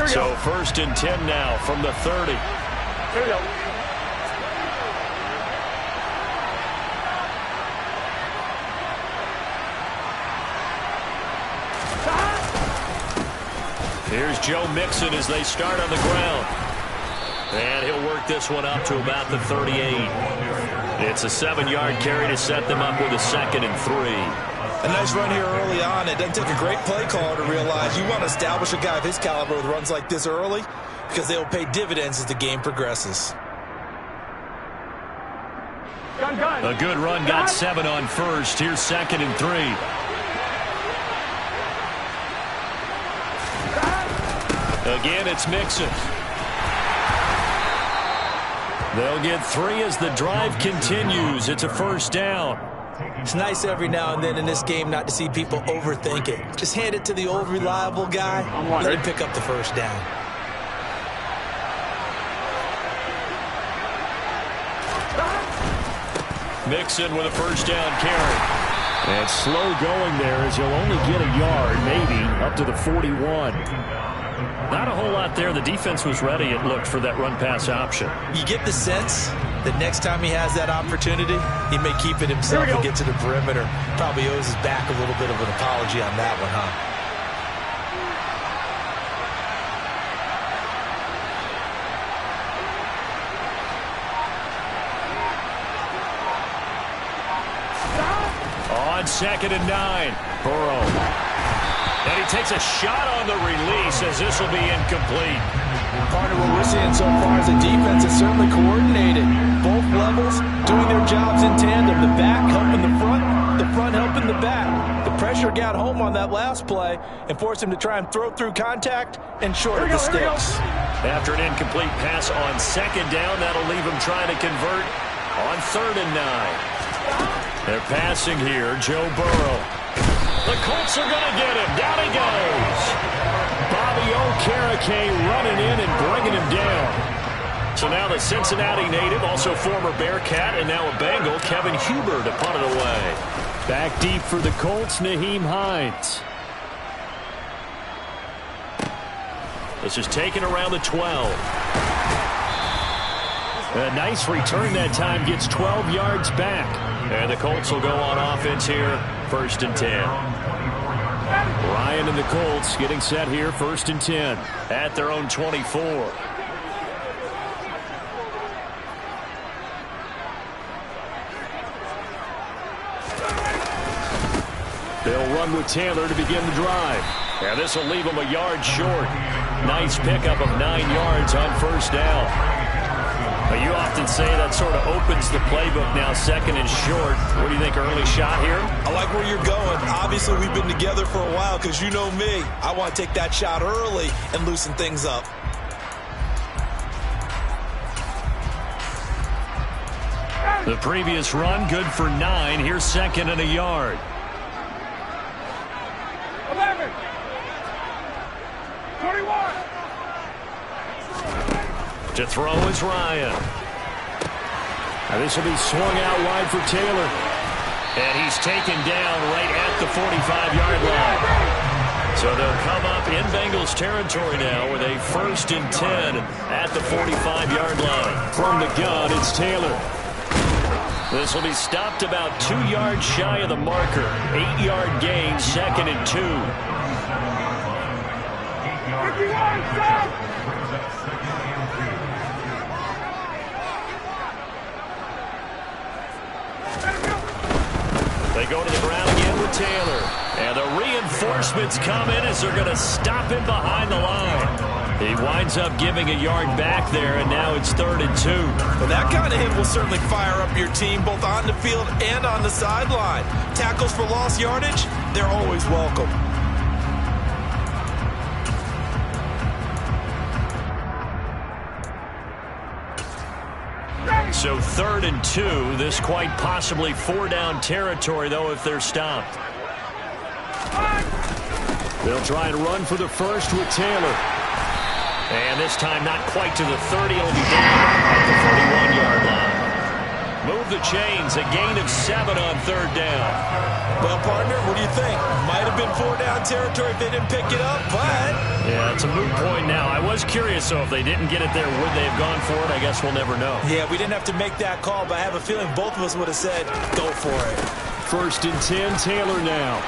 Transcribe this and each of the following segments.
So 1st and 10 now from the 30. Here we go. Here's Joe Mixon as they start on the ground. And he'll work this one up to about the 38. It's a 7-yard carry to set them up with a 2nd and 3. A nice run here early on. It doesn't take a great play caller to realize you want to establish a guy of his caliber with runs like this early because they will pay dividends as the game progresses. A good run, got 7 on 1st. Here's 2nd and 3. Again, it's Mixon. They'll get 3 as the drive continues. It's a 1st down. It's nice every now and then in this game not to see people overthink it. Just hand it to the old reliable guy, let him pick up the 1st down. Mixon with a 1st down carry. And slow going there as he'll only get a yard, maybe, up to the 41. Not a whole lot there. The defense was ready, it looked, for that run-pass option. You get the sense that next time he has that opportunity, he may keep it himself and get to the perimeter. Probably owes his back a little bit of an apology on that one, huh? On 2nd and 9, Burrow. And he takes a shot on the release as this will be incomplete. Partner, what we're seeing so far is a defense that's certainly coordinated. Both levels doing their jobs in tandem. The back helping the front helping the back. The pressure got home on that last play and forced him to try and throw through contact and short of the sticks. After an incomplete pass on 2nd down, that'll leave him trying to convert on 3rd and 9. They're passing here, Joe Burrow. The Colts are going to get him. Down he goes. Bobby Okereke running in and bringing him down. So now the Cincinnati native, also former Bearcat, and now a Bengal, Kevin Huber, to punt it away. Back deep for the Colts, Nyheim Hines. This is taken around the 12. A nice return that time, gets 12 yards back. And the Colts will go on offense here, 1st and 10. Ryan and the Colts getting set here, 1st and 10 at their own 24. They'll run with Taylor to begin the drive. And this will leave them a yard short. Nice pickup of 9 yards on 1st down. You often say that sort of opens the playbook now, 2nd and short. What do you think, early shot here? I like where you're going. Obviously, we've been together for a while because you know me. I want to take that shot early and loosen things up. The previous run, good for 9. Here's 2nd and a yard. 11. 21. To throw is Ryan. Now this will be swung out wide for Taylor. And he's taken down right at the 45-yard line. So they'll come up in Bengals territory now with a 1st and 10 at the 45-yard line. From the gun, it's Taylor. This will be stopped about 2 yards shy of the marker. 8-yard gain, 2nd and 2. 51, stop! They go to the ground again with Taylor. And the reinforcements come in as they're going to stop him behind the line. He winds up giving a yard back there, and now it's 3rd and 2. Well, that kind of hit will certainly fire up your team both on the field and on the sideline. Tackles for lost yardage, they're always welcome. So 3rd and 2. This quite possibly 4-down territory, though, if they're stopped. They'll try and run for the 1st with Taylor. And this time not quite to the 30. It'll be down at the 41-yard line. Move the chains. A gain of 7 on 3rd down. Well, partner, what do you think? Might have been 4-down territory if they didn't pick it up, but Yeah, it's a moot point now. I was curious, so if they didn't get it there, would they have gone for it? I guess we'll never know. Yeah, we didn't have to make that call, but I have a feeling both of us would have said, go for it. 1st and 10, Taylor now.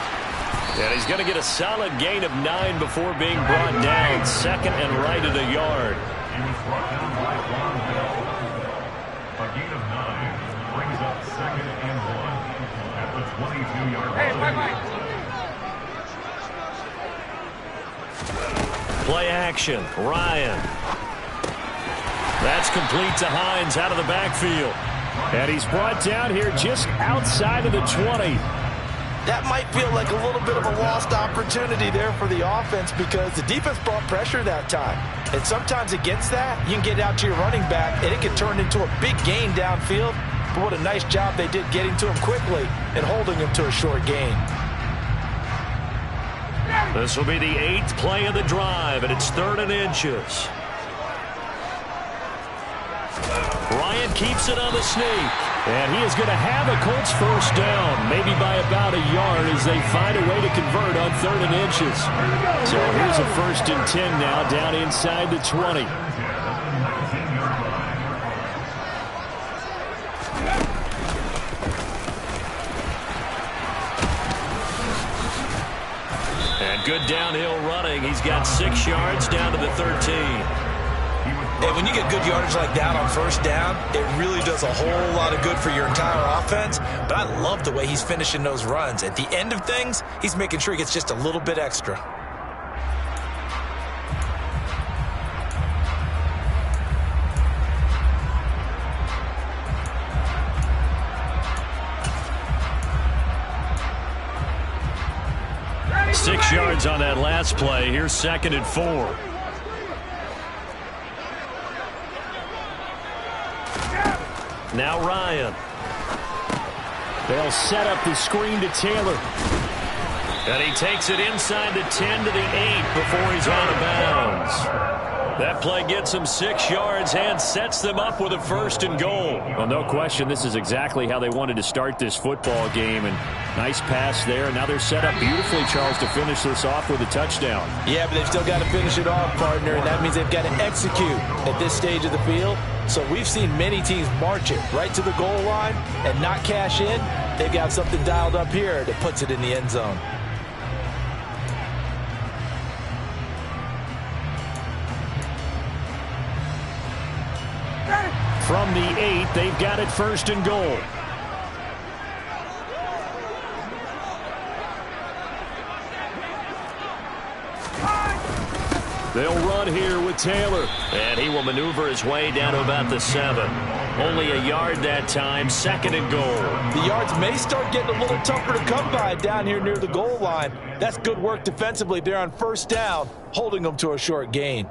And he's going to get a solid gain of 9 before being brought down. 2nd and right at a yard. He was brought down by Ron Bell. A gain of 9 brings up 2nd and 1 at the 22-yard line. Hey, bye-bye. Play action. Ryan. That's complete to Hines out of the backfield. And he's brought down here just outside of the 20. That might feel like a little bit of a lost opportunity there for the offense because the defense brought pressure that time. And sometimes against that, you can get out to your running back, and it can turn into a big gain downfield. But what a nice job they did getting to him quickly and holding him to a short gain. This will be the 8th play of the drive, and it's 3rd and inches. Ryan keeps it on the sneak. And he is going to have a Colts 1st down, maybe by about a yard as they find a way to convert on 3rd and inches. So here's a 1st and 10 now down inside the 20. And good downhill running. He's got 6 yards down to the 13. And when you get good yardage like that on 1st down, it really does a whole lot of good for your entire offense. But I love the way he's finishing those runs. At the end of things, he's making sure he gets just a little bit extra. Six yards on that last play. Here's 2nd and 4. Now Ryan. They'll set up the screen to Taylor. And he takes it inside the 10 to the 8 before he's out of bounds. That play gets him 6 yards and sets them up with a 1st and goal. Well, no question, this is exactly how they wanted to start this football game. And nice pass there. Now they're set up beautifully, Charles, to finish this off with a touchdown. Yeah, but they've still got to finish it off, partner, and that means they've got to execute at this stage of the field. So we've seen many teams march it right to the goal line and not cash in. They've got something dialed up here that puts it in the end zone. From the 8, they've got it 1st and goal. They'll run here with Taylor. And he will maneuver his way down to about the 7. Only a yard that time, 2nd and goal. The yards may start getting a little tougher to come by down here near the goal line. That's good work defensively there on 1st down, holding them to a short gain.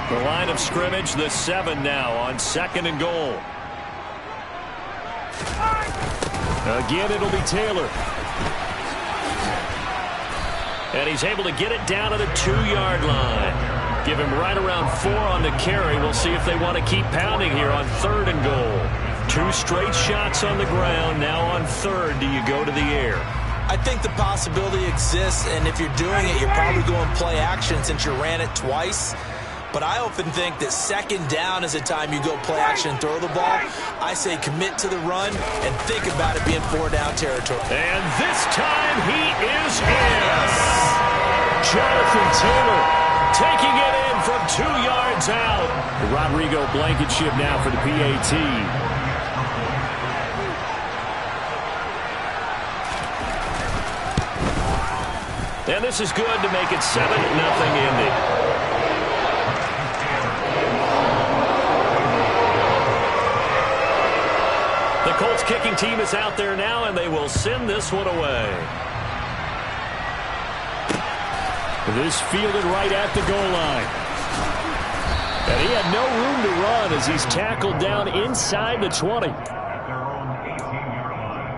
The line of scrimmage, the 7 now on 2nd and goal. Again, it'll be Taylor. And he's able to get it down to the 2-yard line. Give him right around 4 on the carry. We'll see if they want to keep pounding here on 3rd and goal. 2 straight shots on the ground. Now on 3rd, do you go to the air? I think the possibility exists, and if you're doing it, you're probably going play action since you ran it twice. But I often think that 2nd down is a time you go play action and throw the ball. I say commit to the run and think about it being 4-down territory. And this time he is in. Jonathan Taylor taking it in from 2 yards out. The Rodrigo Blankenship now for the PAT. And this is good to make it 7-0 Indy. The Colts kicking team is out there now, and they will send this one away. This fielded right at the goal line. And he had no room to run as he's tackled down inside the 20. At their own 18-yard line.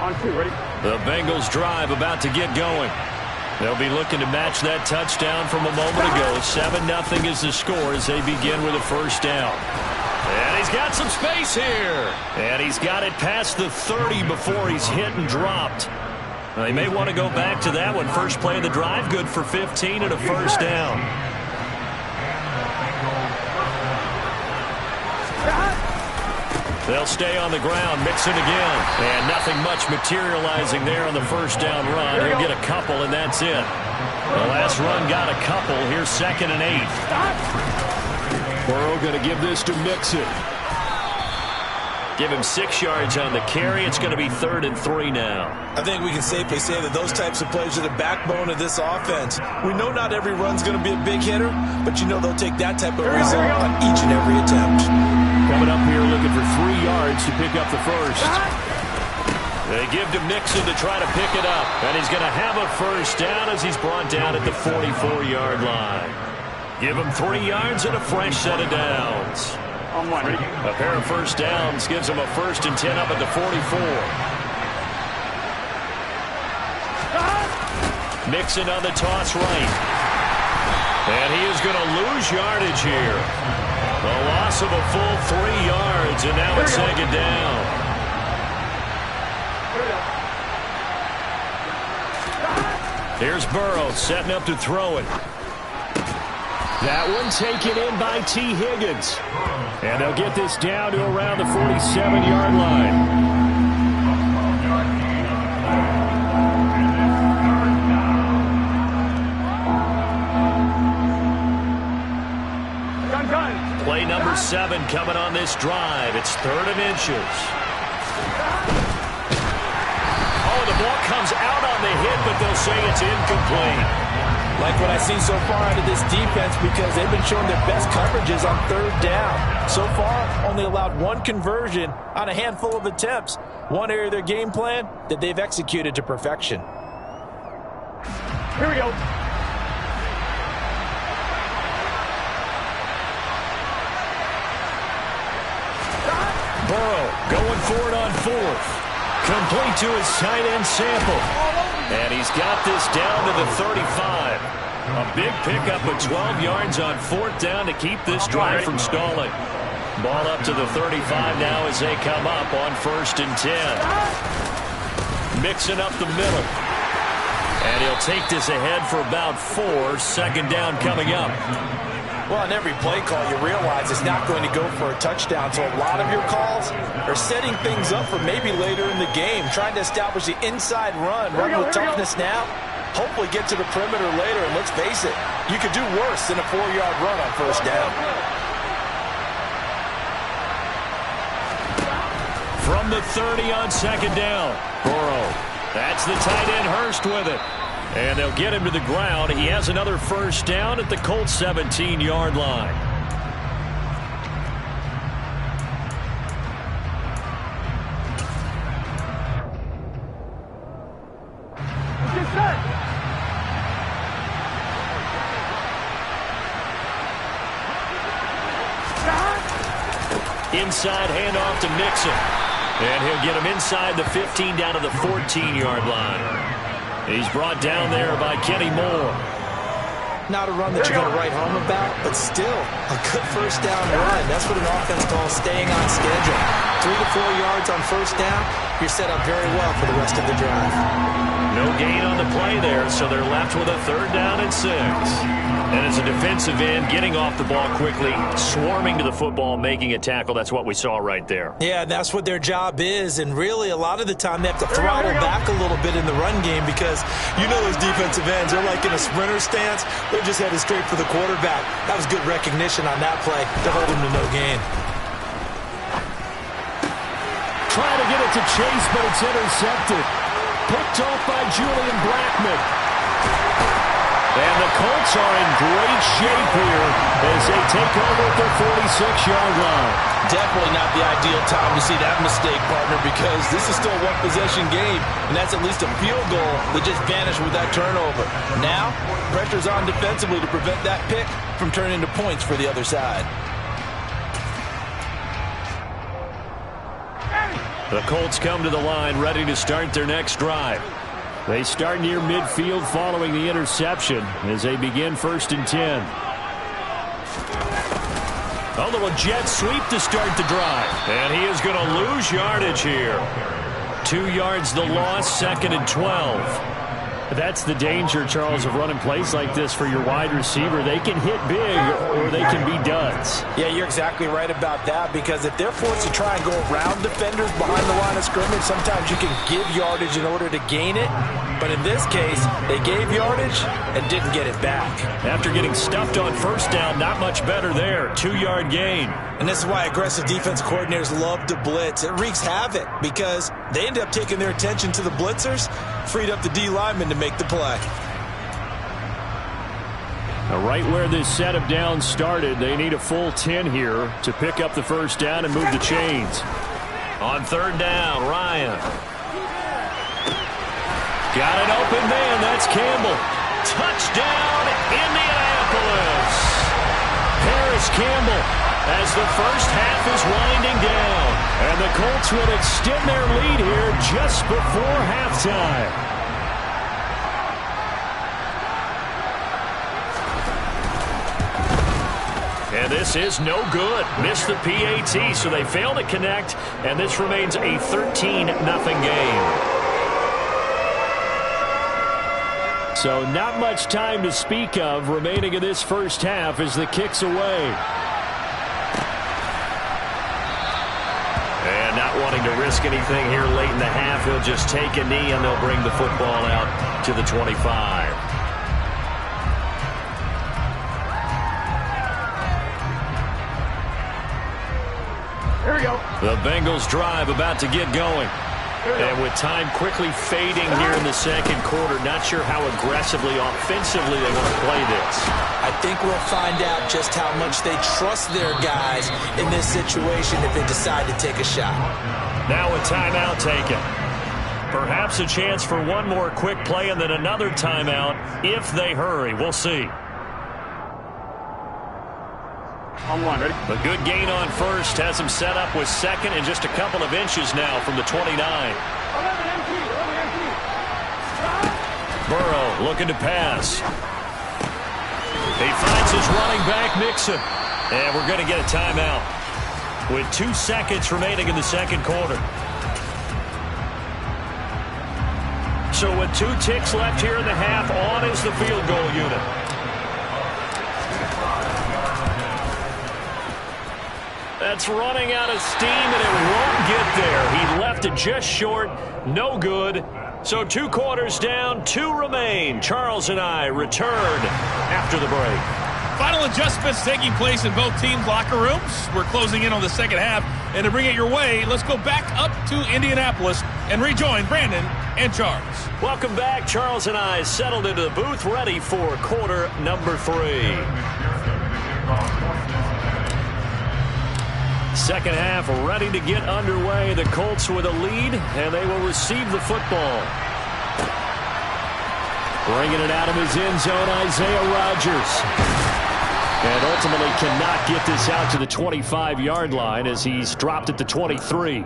On 2, ready? The Bengals drive about to get going. They'll be looking to match that touchdown from a moment ago. 7-0 is the score as they begin with a first down. And he's got some space here. And he's got it past the 30 before he's hit and dropped. Well, they may want to go back to that one. First play of the drive, good for 15 and a first down. They'll stay on the ground, mix it again. And nothing much materializing there on the first down run. He'll get a couple, and that's it. The last run got a couple. Here's 2nd and 8. Burrow going to give this to Mixon. Give him 6 yards on the carry. It's going to be 3rd and 3 now. I think we can safely say that those types of plays are the backbone of this offense. We know not every run's going to be a big hitter, but you know they'll take that type of result on each and every attempt. Coming up here looking for 3 yards to pick up the first. They give to Mixon to try to pick it up. And he's going to have a first down as he's brought down at the 44-yard line. Give him 3 yards and a fresh set of downs. A pair of first downs gives him a 1st and 10 up at the 44. Mixon on the toss right. And he is going to lose yardage here. A loss of a full 3 yards, and now it's 2nd down. Here's Burrow setting up to throw it. That one taken in by T. Higgins. And they'll get this down to around the 47-yard line. Play number 7 coming on this drive. It's 3rd and inches. Oh, the ball comes out on the hit, but they'll say it's incomplete. Like what I've seen so far out of this defense because they've been showing their best coverages on 3rd down. So far, only allowed 1 conversion on a handful of attempts. One area of their game plan that they've executed to perfection. Here we go. Burrow going for it on 4th. Complete to his tight end Sample. And he's got this down to the 35. A big pickup of 12 yards on 4th down to keep this drive from stalling. Ball up to the 35 now as they come up on 1st and 10. Mixing up the middle. And he'll take this ahead for about 4. 2nd down coming up. Well, in every play call, you realize it's not going to go for a touchdown. So a lot of your calls are setting things up for maybe later in the game, trying to establish the inside run with toughness now, hopefully get to the perimeter later. And let's face it, you could do worse than a 4-yard run on 1st down. From the 30 on 2nd down, Burrow. That's the tight end Hurst with it. And they'll get him to the ground. He has another first down at the Colts 17-yard line. Inside handoff to Mixon. And he'll get him inside the 15 down to the 14-yard line. He's brought down there by Kenny Moore. Not a run that you're going to write home about, but still a good first down run. That's what an offense calls staying on schedule. 3 to 4 yards on 1st down, you're set up very well for the rest of the drive. No gain on the play there, so they're left with a 3rd down and 6. And as a defensive end, getting off the ball quickly, swarming to the football, making a tackle. That's what we saw right there. Yeah, that's what their job is. And really, a lot of the time, they have to throttle back a little bit in the run game because you know those defensive ends, they're like in a sprinter stance. They're just headed straight for the quarterback. That was good recognition on that play to hold him to no gain. Trying to get it to Chase, but it's intercepted. Picked off by Julian Blackmon. And the Colts are in great shape here as they take over at their 46-yard line. Definitely not the ideal time to see that mistake, partner, because this is still a one-possession game, and that's at least a field goal that just vanished with that turnover. Now, pressure's on defensively to prevent that pick from turning into points for the other side. The Colts come to the line ready to start their next drive. They start near midfield following the interception as they begin 1st and 10. A little jet sweep to start the drive. And he is going to lose yardage here. 2 yards the loss, 2nd and 12. That's the danger, Charles, of running plays like this for your wide receiver. They can hit big or they can be duds. Yeah, you're exactly right about that, because if they're forced to try and go around defenders behind the line of scrimmage, sometimes you can give yardage in order to gain it. But in this case, they gave yardage and didn't get it back. After getting stuffed on 1st down, not much better there. 2-yard gain. And this is why aggressive defense coordinators love to blitz. It wreaks havoc because they end up taking their attention to the blitzers, freed up the D lineman to make the play. Now, right where this set of downs started, they need a full 10 here to pick up the 1st down and move the chains. On 3rd down, Ryan. Got an open man. That's Campbell. Touchdown, Indianapolis. Harris Campbell, as the first half is winding down. And the Colts will extend their lead here just before halftime. And this is no good. Missed the PAT, so they fail to connect, and this remains a 13-0 game. So not much time to speak of remaining in this first half as the kick's away. And not wanting to risk anything here late in the half, he'll just take a knee and they'll bring the football out to the 25. Here we go. The Bengals drive about to get going. And with time quickly fading here in the 2nd quarter, not sure how aggressively, offensively they want to play this. I think we'll find out just how much they trust their guys in this situation if they decide to take a shot. Now a timeout taken. Perhaps a chance for one more quick play and then another timeout if they hurry. We'll see. On 1, ready? A good gain on 1st has him set up with 2nd and just a couple of inches now from the 29. Burrow looking to pass. He finds his running back, Mixon. And we're going to get a timeout with 2 seconds remaining in the 2nd quarter. So with 2 ticks left here in the half, on is the field goal unit. That's running out of steam, and it won't get there. He left it just short. No good. So 2 quarters down, 2 remain. Charles and I return after the break. Final adjustments taking place in both teams' locker rooms. We're closing in on the 2nd half. And to bring it your way, let's go back up to Indianapolis and rejoin Brandon and Charles. Welcome back. Charles and I settled into the booth, ready for quarter number 3. 2nd half ready to get underway. The Colts with a lead, and they will receive the football. Bringing it out of his end zone, Isaiah Rodgers. And ultimately cannot get this out to the 25-yard line as he's dropped at the 23.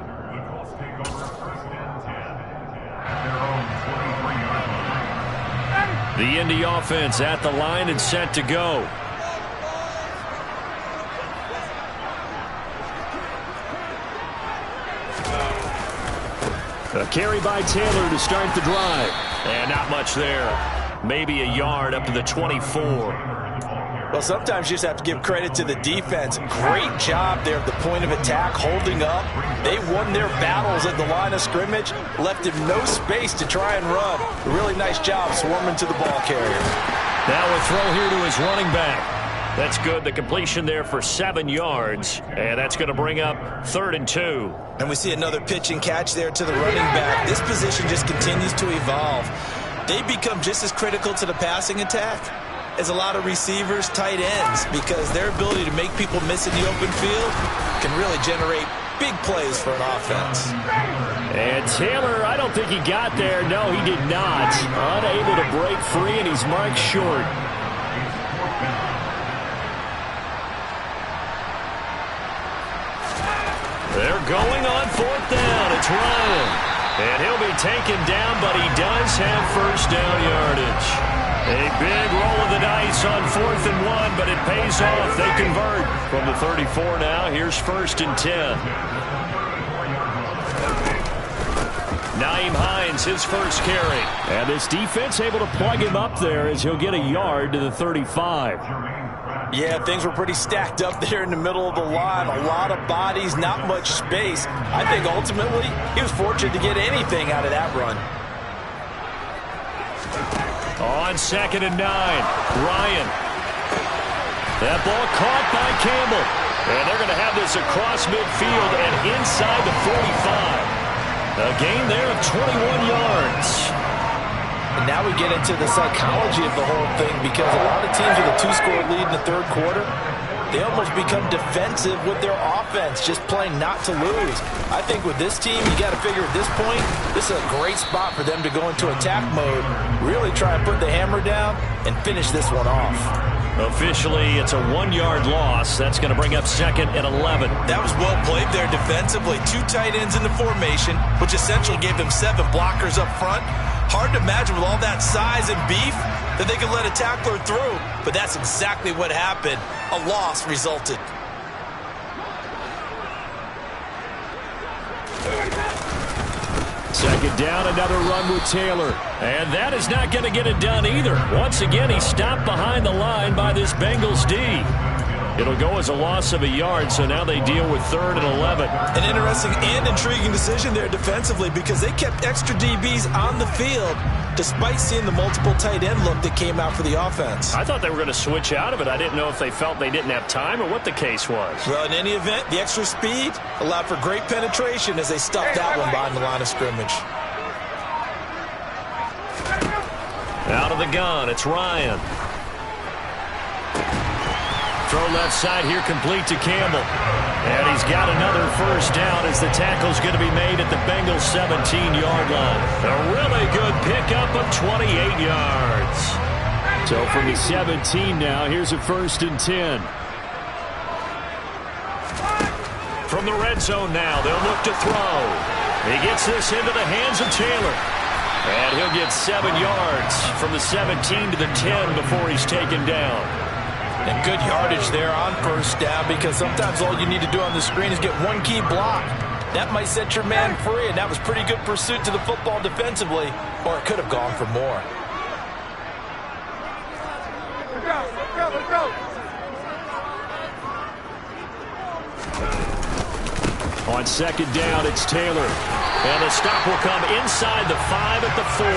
The Indy offense at the line and set to go. A carry by Taylor to start the drive. And not much there. Maybe a yard up to the 24. Well, sometimes you just have to give credit to the defense. Great job there at the point of attack, holding up. They won their battles at the line of scrimmage, left him no space to try and run. A really nice job swarming to the ball carrier. Now a throw here to his running back. That's good. The completion there for 7 yards. And that's going to bring up 3rd and 2. And we see another pitch and catch there to the running back. This position just continues to evolve. They become just as critical to the passing attack as a lot of receivers, tight ends, because their ability to make people miss in the open field can really generate big plays for an offense. And Taylor, I don't think he got there. No, he did not. Unable to break free, and he's marked short. They're going on 4th down. It's Ryan. And he'll be taken down, but he does have first down yardage. A big roll of the dice on 4th and 1, but it pays off. They convert from the 34 now. Here's 1st and 10. Nyheim Hines, his first carry. And this defense able to plug him up there as he'll get a yard to the 35. Yeah, things were pretty stacked up there in the middle of the line. A lot of bodies, not much space. I think ultimately he was fortunate to get anything out of that run. On 2nd and 9, Ryan. That ball caught by Campbell. And they're going to have this across midfield and inside the 45. A gain there of 21 yards. And now we get into the psychology of the whole thing, because a lot of teams with a 2-score lead in the 3rd quarter, they almost become defensive with their offense, just playing not to lose. I think with this team, you got to figure at this point, this is a great spot for them to go into attack mode, really try and put the hammer down and finish this one off. Officially, it's a 1-yard loss. That's going to bring up 2nd and 11. That was well played there defensively. 2 tight ends in the formation, which essentially gave them 7 blockers up front. Hard to imagine with all that size and beef that they could let a tackler through. But that's exactly what happened. A loss resulted. Second down, another run with Taylor. And that is not going to get it done either. Once again, he stopped behind the line by this Bengals D. It'll go as a loss of a yard, so now they deal with 3rd and 11. An interesting and intriguing decision there defensively, because they kept extra DBs on the field despite seeing the multiple tight end look that came out for the offense. I thought they were going to switch out of it. I didn't know if they felt they didn't have time or what the case was. Well, in any event, the extra speed allowed for great penetration as they stuffed that one behind the line of scrimmage. Out of the gun, it's Ryan. Throw left side here, complete to Campbell. And he's got another first down as the tackle's going to be made at the Bengals 17-yard line. A really good pickup of 28 yards. So from the 17 now, here's a 1st and 10. From the red zone now, they'll look to throw. He gets this into the hands of Taylor. And he'll get 7 yards from the 17 to the 10 before he's taken down. And good yardage there on first down, because sometimes all you need to do on the screen is get one key block. That might set your man free, and that was pretty good pursuit to the football defensively, or it could have gone for more. Let's go. On 2nd down, it's Taylor. And the stop will come inside the 5 at the 4.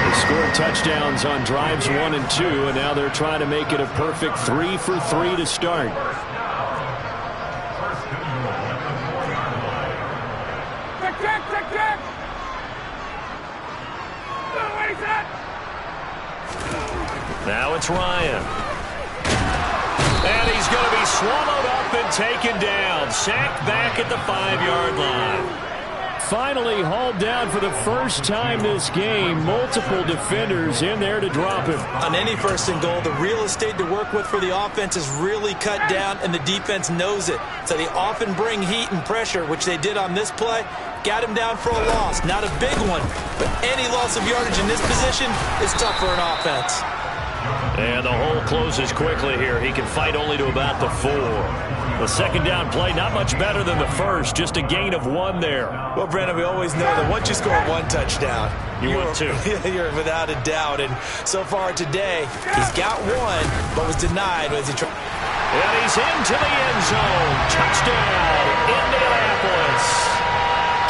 They scored touchdowns on drives 1 and 2, and now they're trying to make it a perfect 3 for 3 to start. Check. Now it's Ryan. And he's going to be swallowed up and taken down. Sacked back at the 5-yard line. Finally hauled down for the first time this game. Multiple defenders in there to drop him. On any 1st and goal, the real estate to work with for the offense is really cut down, and the defense knows it. So they often bring heat and pressure, which they did on this play. Got him down for a loss. Not a big one, but any loss of yardage in this position is tough for an offense. And the hole closes quickly here. He can fight only to about the 4. The 2nd down play, not much better than the first. Just a gain of 1 there. Well, Brandon, we always know that once you score 1 touchdown, you want 2. You're without a doubt. And so far today, he's got 1, but was denied as he tried. And he's into the end zone. Touchdown, Indianapolis.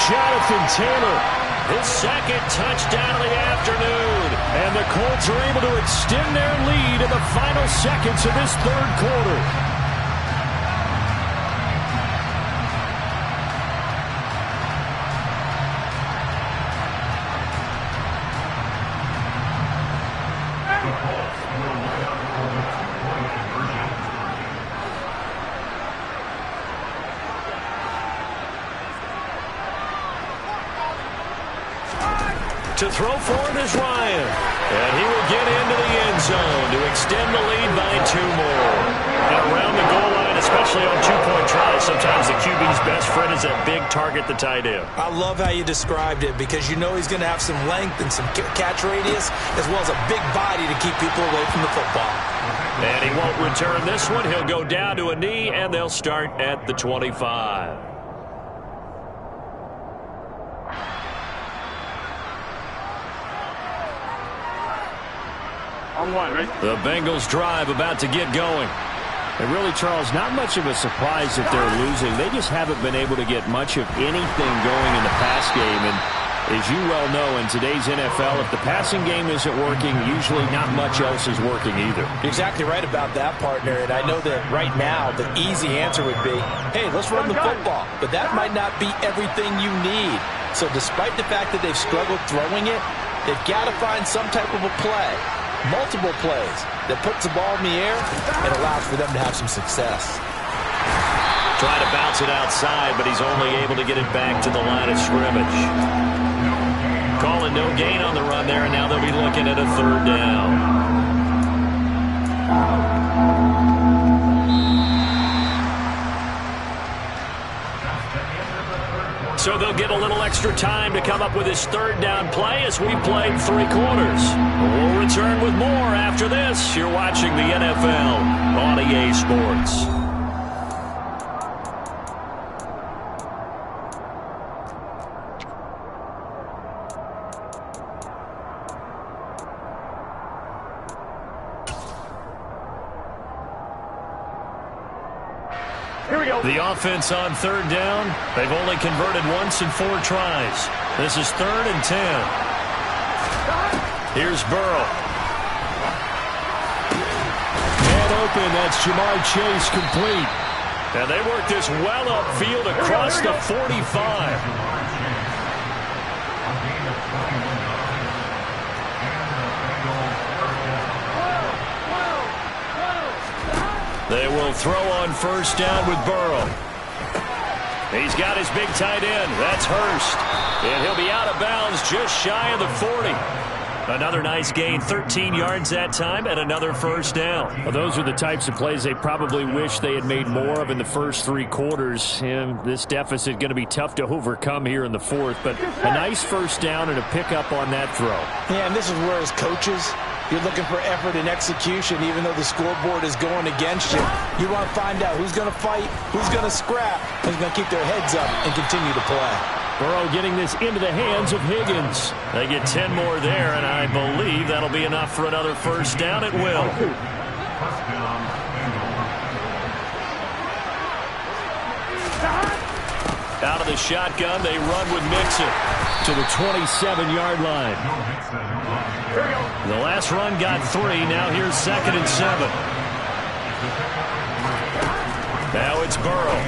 Jonathan Taylor, his 2nd touchdown of the afternoon. And the Colts are able to extend their lead in the final seconds of this 3rd quarter. To throw forward is Ryan. And he will get into the end zone to extend the lead by 2 more. And around the goal line, especially especially on two-point tries. Sometimes the QB's best friend is that big target, the tight end. I love how you described it because you know he's going to have some length and some catch radius as well as a big body to keep people away from the football. And he won't return this one. He'll go down to a knee, and they'll start at the 25. The Bengals drive about to get going. And really, Charles, not much of a surprise that they're losing. They just haven't been able to get much of anything going in the pass game. And as you well know, in today's NFL, if the passing game isn't working, usually not much else is working either. You're exactly right about that, partner. And I know that right now the easy answer would be, hey, let's run the football. But that might not be everything you need. So despite the fact that they've struggled throwing it, they've got to find some type of a play. Multiple plays that puts the ball in the air and allows for them to have some success. Trying to bounce it outside, but he's only able to get it back to the line of scrimmage. Calling no gain on the run there, and now they'll be looking at a third down. So they'll get a little extra time to come up with his third down play as we've played 3 quarters. We'll return with more after this. You're watching the NFL on EA Sports. The offense on third down. They've only converted once in 4 tries. This is 3rd and 10. Here's Burrow. Man open. That's Jamar Chase complete. And they work this well upfield across the 45. They will throw on first down with Burrow. He's got his big tight end. That's Hurst. And he'll be out of bounds just shy of the 40. Another nice gain, 13 yards that time, and another first down. Well, those are the types of plays they probably wish they had made more of in the first 3 quarters. And this deficit going to be tough to overcome here in the 4th. But a nice first down and a pickup on that throw. Yeah, and this is where as coaches, you're looking for effort and execution, even though the scoreboard is going against you. You want to find out who's going to fight, who's going to scrap, who's going to keep their heads up and continue to play. Burrow getting this into the hands of Higgins. They get 10 more there, and I believe that'll be enough for another first down. It will. Out of the shotgun, they run with Mixon to the 27-yard line. The last run got 3. Now here's 2nd and 7. Now it's Burrow.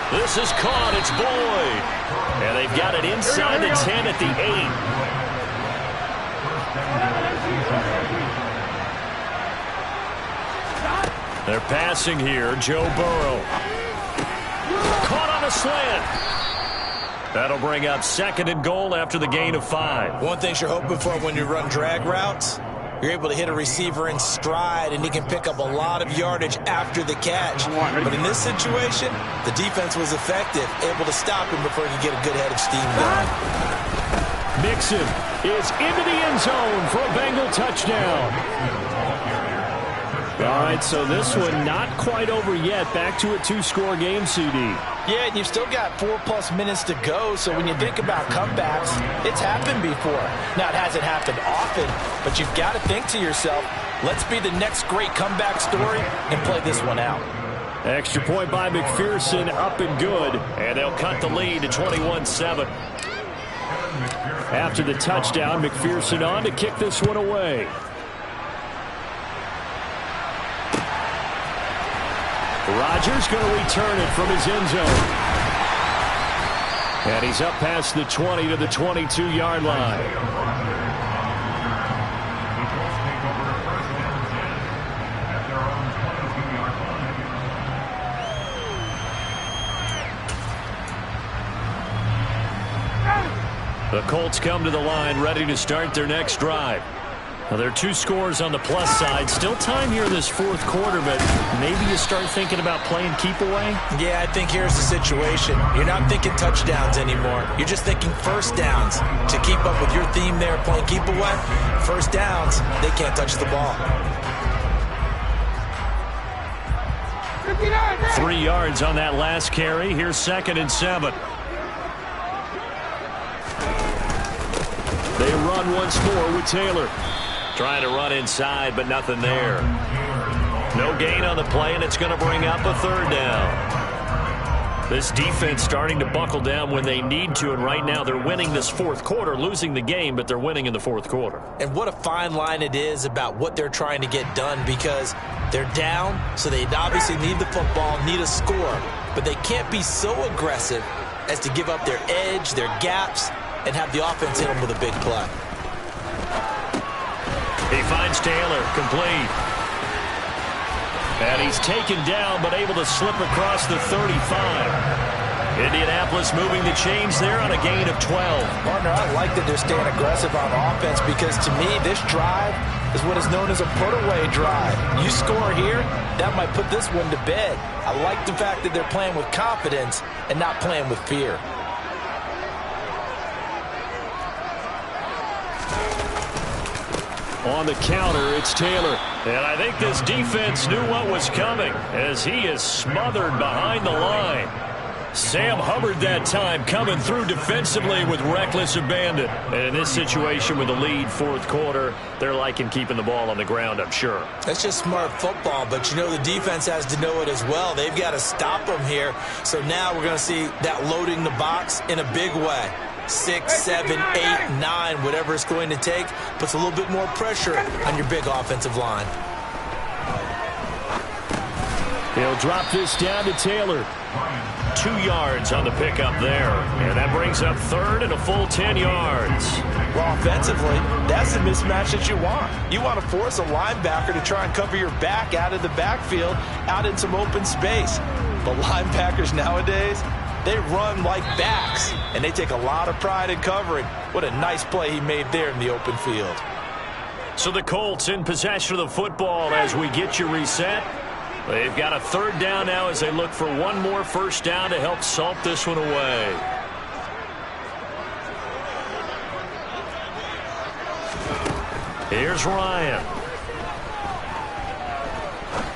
This is caught. It's Boyd. And they've got it inside the 10 at the 8. They're passing here. Joe Burrow. Caught on a slant. That'll bring up 2nd and goal after the gain of 5. One thing you're hoping for when you run drag routes, you're able to hit a receiver in stride, and he can pick up a lot of yardage after the catch. But in this situation, the defense was effective, able to stop him before he could get a good head of steam going. Mixon is into the end zone for a Bengal touchdown. All right, so this one not quite over yet. Back to a 2-score game, CD. Yeah, and you've still got 4+ minutes to go, so when you think about comebacks, it's happened before. Now, it hasn't happened often, but you've got to think to yourself, let's be the next great comeback story and play this one out. Extra point by McPherson, up and good. And they'll cut the lead to 21-7. After the touchdown, McPherson on to kick this one away. Rodgers going to return it from his end zone. And he's up past the 20 to the 22-yard line. The Colts come to the line ready to start their next drive. Well, there are 2 scores on the plus side. Still time here in this fourth quarter, but maybe you start thinking about playing keep away? Yeah, I think here's the situation. You're not thinking touchdowns anymore. You're just thinking first downs. To keep up with your theme there, playing keep away, first downs, they can't touch the ball. 3 yards on that last carry. Here's 2nd and 7. They run once more with Taylor. Trying to run inside, but nothing there. No gain on the play, and it's going to bring up a 3rd down. This defense starting to buckle down when they need to, and right now they're winning this fourth quarter, losing the game, but they're winning in the fourth quarter. And what a fine line it is about what they're trying to get done, because they're down, so they obviously need the football, need a score, but they can't be so aggressive as to give up their edge, their gaps, and have the offense hit them with a big play. He finds Taylor, complete. And he's taken down, but able to slip across the 35. Indianapolis moving the chains there on a gain of 12. Partner, I like that they're staying aggressive on offense, because to me, this drive is what is known as a put-away drive. You score here, that might put this one to bed. I like the fact that they're playing with confidence and not playing with fear. On the counter, it's Taylor. And I think this defense knew what was coming as he is smothered behind the line. Sam Hubbard that time coming through defensively with reckless abandon. And in this situation with the lead fourth quarter, they're liking keeping the ball on the ground, I'm sure. That's just smart football, but you know the defense has to know it as well. They've got to stop them here. So now we're going to see that loading the box in a big way. 6, 7, 8, 9, whatever it's going to take, puts a little bit more pressure on your big offensive line. He'll drop this down to Taylor. 2 yards on the pickup there. And that brings up 3rd and a full 10 yards. Well, offensively, that's the mismatch that you want. You want to force a linebacker to try and cover your back out of the backfield, out in some open space. But linebackers nowadays, they run like backs, and they take a lot of pride in covering. What a nice play he made there in the open field. So the Colts in possession of the football as we get you reset. They've got a 3rd down now as they look for one more first down to help salt this one away. Here's Ryan.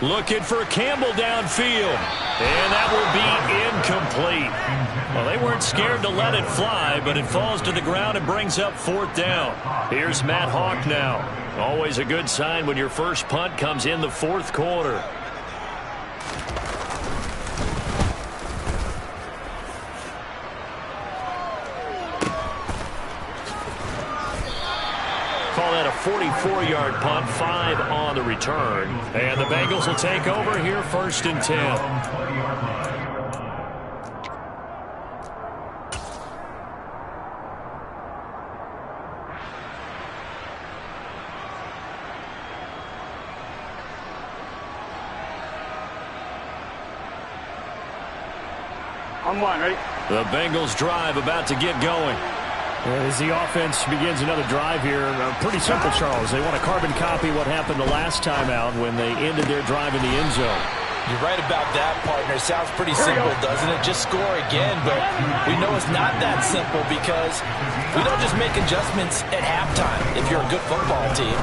Looking for Campbell downfield. And that will be incomplete. Well, they weren't scared to let it fly, but it falls to the ground and brings up 4th down. Here's Matt Hawk now. Always a good sign when your first punt comes in the fourth quarter. Call that a 44-yard punt, 5 on the return. And the Bengals will take over here 1st and 10. On 1, ready? The Bengals drive about to get going. As the offense begins another drive here, pretty simple, Charles. They want to carbon copy what happened the last time out when they ended their drive in the end zone. You're right about that, partner. It sounds pretty simple, doesn't it? Just score again, but we know it's not that simple because we don't just make adjustments at halftime if you're a good football team.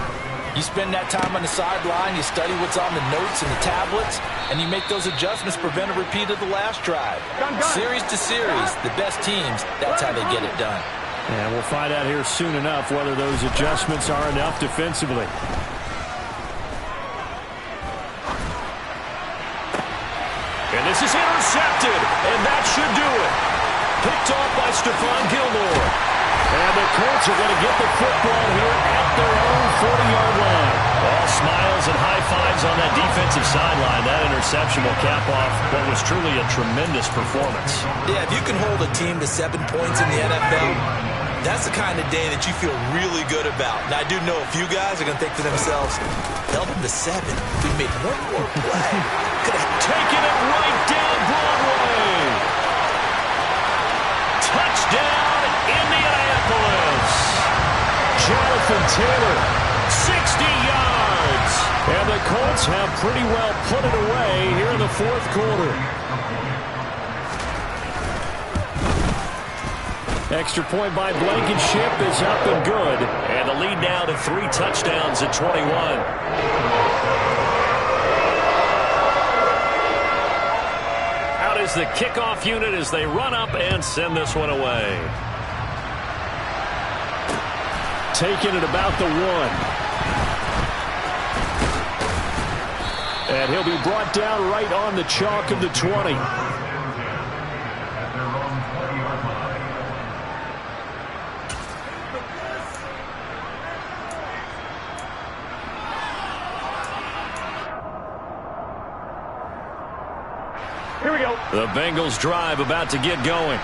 You spend that time on the sideline, you study what's on the notes and the tablets, and you make those adjustments, prevent a repeat of the last drive. Series to series, the best teams, that's how they get it done. And we'll find out here soon enough whether those adjustments are enough defensively. And this is intercepted, and that should do it. Picked off by Stephon Gilmore. And the Colts are going to get the football here at their own 40-yard line. All smiles and high fives on that defensive sideline. That interception will cap off what was truly a tremendous performance. Yeah, if you can hold a team to 7 points in the NFL, that's the kind of day that you feel really good about. Now, I do know a few guys are going to think to themselves, held them to 7. We made one more play. Could have taken it right down Broadway. Touchdown, Indianapolis. Jonathan Taylor 60 yards. And the Colts have pretty well put it away here in the fourth quarter. Extra point by Blankenship is up and good. And the lead now to 3 touchdowns at 21. Out is the kickoff unit as they run up and send this one away. Taking it about the 1. And he'll be brought down right on the chalk of the 20. Here we go. The Bengals drive about to get going.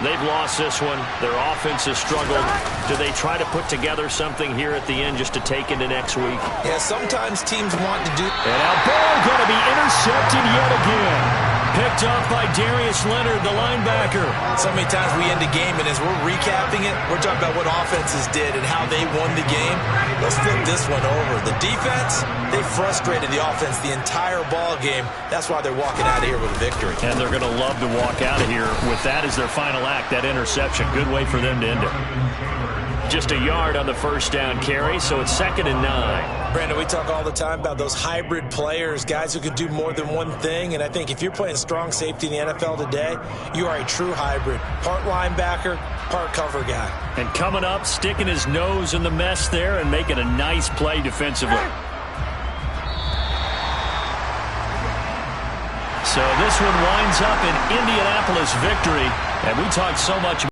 They've lost this one. Their offense has struggled. Do they try to put together something here at the end just to take into next week? Yeah, sometimes teams want to do. And now ball going to be intercepted yet again. Picked up by Darius Leonard, the linebacker. So many times we end the game, and as we're recapping it, we're talking about what offenses did and how they won the game. Let's flip this one over. The defense, they frustrated the offense the entire ball game. That's why they're walking out of here with a victory. And they're going to love to walk out of here with that as their final act, that interception. Good way for them to end it. Just a yard on the first down carry, so it's 2nd and 9. Brandon, we talk all the time about those hybrid players, guys who can do more than one thing, and I think if you're playing strong safety in the NFL today, you are a true hybrid. Part linebacker, part cover guy. And coming up, sticking his nose in the mess there and making a nice play defensively. So this one winds up in Indianapolis victory, and we talked so much